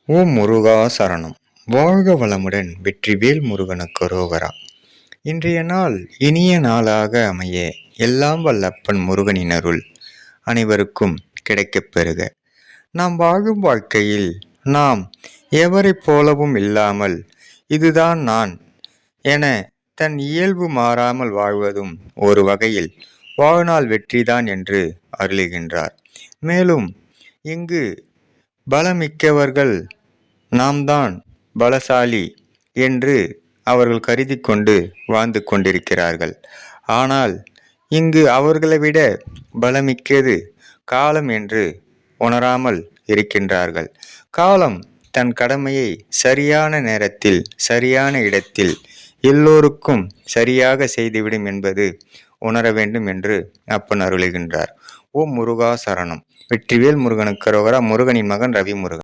ஓம் முருகா சரணம். வாழ்க வளமுடன். வெற்றிவேல் முருகனுக்கு அரோகரா. இன்றைய நாள் இனிய நாளாக அமைய எல்லாம் வல்லப்பன் முருகனின் அருள் அனைவருக்கும் கிடைக்கப் பெறுக. நாம் வாழும் வாழ்க்கையில் நாம் எவரைப் போலவும் இல்லாமல் இதுதான் நான் என தன் இயல்பு மாறாமல் வாழ்வதும் ஒரு வகையில் வாழ்நாள் வெற்றிதான் என்று அருளுகின்றார். மேலும் இங்கு பலமிக்கவர்கள் நாம் தான் பலசாலி என்று அவர்கள் கருதி கொண்டு வாழ்ந்து கொண்டிருக்கிறார்கள். ஆனால் இங்கு அவர்களை விட பலமிக்கது காலம் என்று உணராமல் இருக்கின்றார்கள். காலம் தன் கடமையை சரியான நேரத்தில் சரியான இடத்தில் எல்லோருக்கும் சரியாக செய்துவிடும் என்பது உணர வேண்டும் என்று அப்பன் அருளுகின்றார். ஓம் முருகா சரணம். வெற்றிவேல் முருகனுக்கு அரோகரா. முருகனின் மகன் ரவி முருகன்.